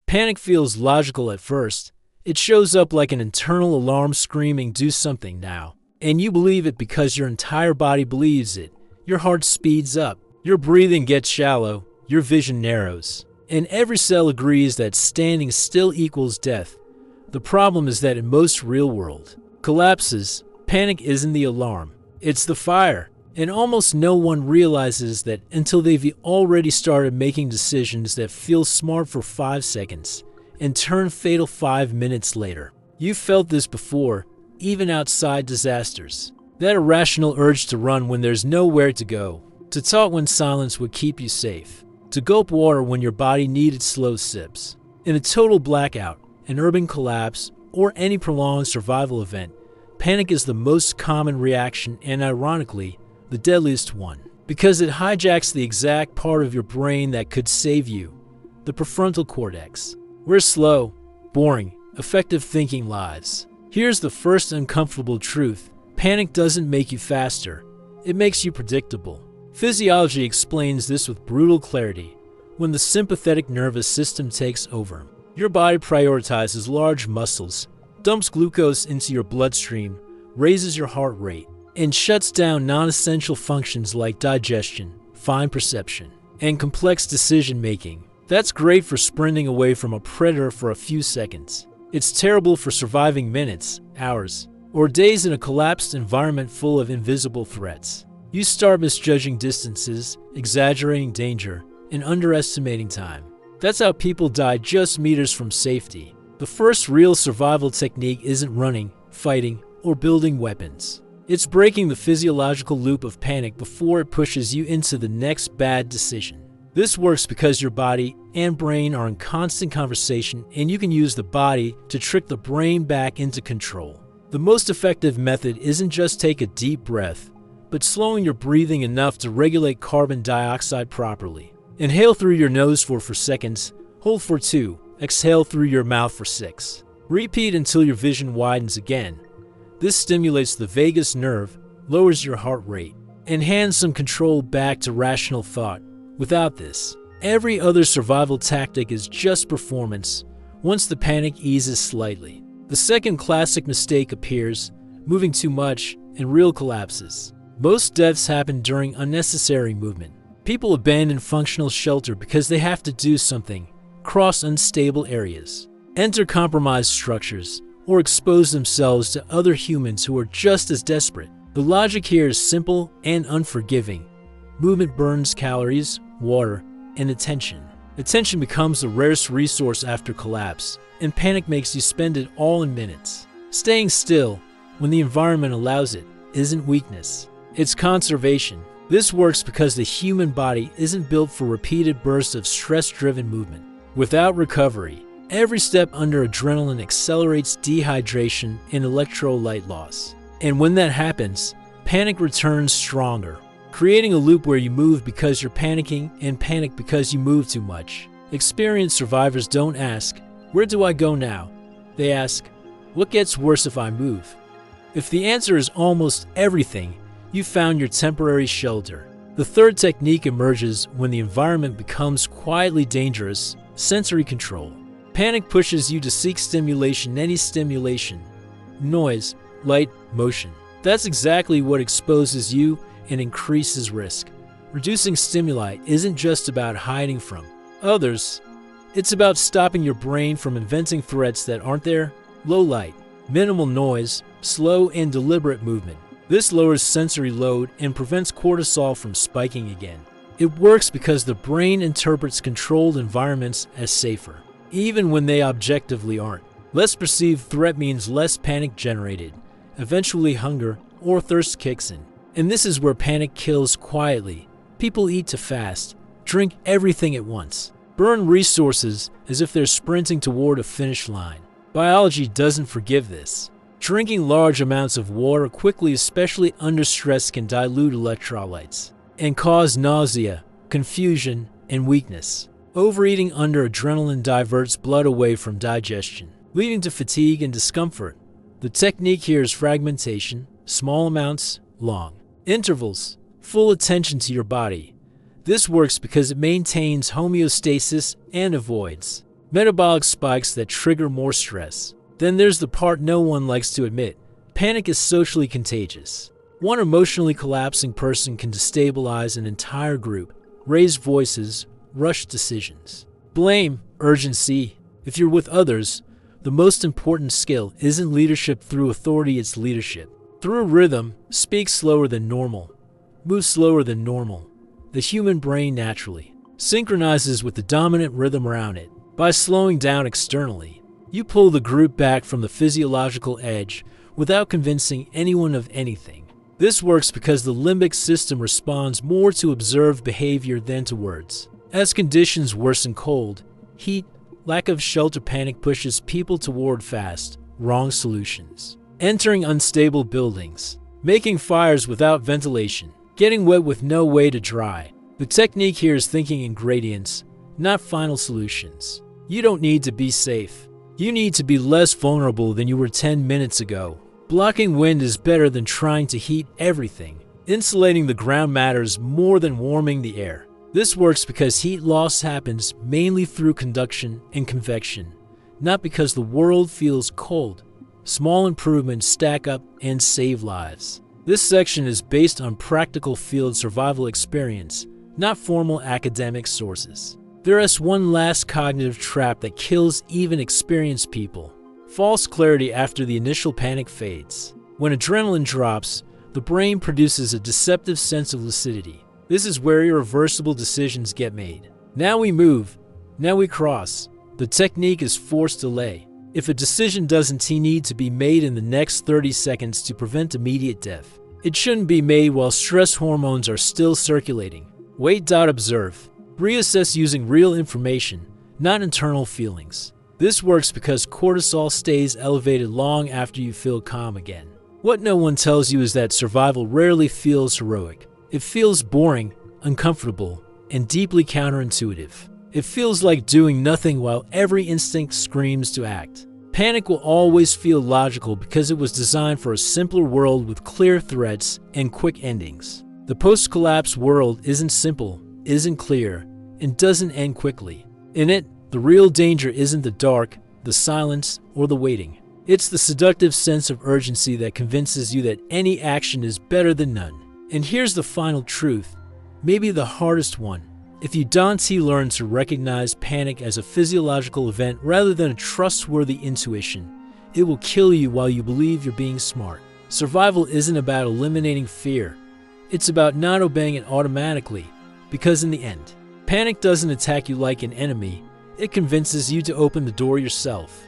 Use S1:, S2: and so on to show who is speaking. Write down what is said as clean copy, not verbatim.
S1: Panic feels logical at first. It shows up like an internal alarm screaming, "Do something now." And you believe it because your entire body believes it. Your heart speeds up, your breathing gets shallow, your vision narrows. And every cell agrees that standing still equals death. The problem is that in most real-world collapses, panic isn't the alarm, it's the fire. And almost no one realizes that until they've already started making decisions that feel smart for 5 seconds and turn fatal 5 minutes later. You've felt this before, even outside disasters. That irrational urge to run when there's nowhere to go, to talk when silence would keep you safe, to gulp water when your body needed slow sips. In a total blackout, an urban collapse, or any prolonged survival event, panic is the most common reaction and, ironically, the deadliest one, because it hijacks the exact part of your brain that could save you, the prefrontal cortex, where slow, boring, effective thinking lies. Here's the first uncomfortable truth: panic doesn't make you faster, it makes you predictable. Physiology explains this with brutal clarity. When the sympathetic nervous system takes over, your body prioritizes large muscles, dumps glucose into your bloodstream, raises your heart rate, and shuts down non-essential functions like digestion, fine perception, and complex decision-making. That's great for sprinting away from a predator for a few seconds. It's terrible for surviving minutes, hours, or days in a collapsed environment full of invisible threats. You start misjudging distances, exaggerating danger, and underestimating time. That's how people die just meters from safety. The first real survival technique isn't running, fighting, or building weapons. It's breaking the physiological loop of panic before it pushes you into the next bad decision. This works because your body and brain are in constant conversation, and you can use the body to trick the brain back into control. The most effective method isn't just take a deep breath, but slowing your breathing enough to regulate carbon dioxide properly. Inhale through your nose for 4 seconds, hold for 2, exhale through your mouth for 6. Repeat until your vision widens again. This stimulates the vagus nerve, lowers your heart rate, and hands some control back to rational thought. Without this, every other survival tactic is just performance once the panic eases slightly. The second classic mistake appears: moving too much, and real collapses. Most deaths happen during unnecessary movement. People abandon functional shelter because they have to do something, cross unstable areas, enter compromised structures, or expose themselves to other humans who are just as desperate. The logic here is simple and unforgiving. Movement burns calories, water, and attention. Attention becomes the rarest resource after collapse, and panic makes you spend it all in minutes. Staying still, when the environment allows it, isn't weakness. It's conservation. This works because the human body isn't built for repeated bursts of stress-driven movement. Without recovery, every step under adrenaline accelerates dehydration and electrolyte loss. And when that happens, panic returns stronger, creating a loop where you move because you're panicking and panic because you move too much. Experienced survivors don't ask, "Where do I go now?" They ask, "What gets worse if I move?" If the answer is almost everything, you found your temporary shelter. The third technique emerges when the environment becomes quietly dangerous: sensory control. Panic pushes you to seek stimulation, any stimulation. Noise, light, motion. That's exactly what exposes you and increases risk. Reducing stimuli isn't just about hiding from others. It's about stopping your brain from inventing threats that aren't there. Low light, minimal noise, slow and deliberate movement. This lowers sensory load and prevents cortisol from spiking again. It works because the brain interprets controlled environments as safer, even when they objectively aren't. Less perceived threat means less panic generated. Eventually hunger or thirst kicks in. And this is where panic kills quietly. People eat too fast, drink everything at once, burn resources as if they're sprinting toward a finish line. Biology doesn't forgive this. Drinking large amounts of water quickly, especially under stress, can dilute electrolytes and cause nausea, confusion, and weakness. Overeating under adrenaline diverts blood away from digestion, leading to fatigue and discomfort. The technique here is fragmentation: small amounts, long intervals, full attention to your body. This works because it maintains homeostasis and avoids metabolic spikes that trigger more stress. Then there's the part no one likes to admit. Panic is socially contagious. One emotionally collapsing person can destabilize an entire group, raise voices, rush decisions. Blame, urgency. If you're with others, the most important skill isn't leadership through authority, it's leadership through rhythm. Speak slower than normal. Move slower than normal. The human brain naturally synchronizes with the dominant rhythm around it. By slowing down externally, you pull the group back from the physiological edge without convincing anyone of anything. This works because the limbic system responds more to observed behavior than to words. As conditions worsen, cold, heat, lack of shelter, panic pushes people toward fast, wrong solutions. Entering unstable buildings, making fires without ventilation, getting wet with no way to dry. The technique here is thinking in gradients, not final solutions. You don't need to be safe. You need to be less vulnerable than you were 10 minutes ago. Blocking wind is better than trying to heat everything. Insulating the ground matters more than warming the air. This works because heat loss happens mainly through conduction and convection, not because the world feels cold. Small improvements stack up and save lives. This section is based on practical field survival experience, not formal academic sources. There is one last cognitive trap that kills even experienced people. False clarity after the initial panic fades. When adrenaline drops, the brain produces a deceptive sense of lucidity. This is where irreversible decisions get made. Now we move. Now we cross. The technique is forced delay. If a decision doesn't need to be made in the next 30 seconds to prevent immediate death, it shouldn't be made while stress hormones are still circulating. Wait. Observe. Reassess using real information, not internal feelings. This works because cortisol stays elevated long after you feel calm again. What no one tells you is that survival rarely feels heroic. It feels boring, uncomfortable, and deeply counterintuitive. It feels like doing nothing while every instinct screams to act. Panic will always feel logical because it was designed for a simpler world with clear threats and quick endings. The post-collapse world isn't simple, isn't clear, and doesn't end quickly. In it, the real danger isn't the dark, the silence, or the waiting. It's the seductive sense of urgency that convinces you that any action is better than none. And here's the final truth, maybe the hardest one. If you don't learn to recognize panic as a physiological event rather than a trustworthy intuition, it will kill you while you believe you're being smart. Survival isn't about eliminating fear. It's about not obeying it automatically, because in the end, panic doesn't attack you like an enemy, it convinces you to open the door yourself.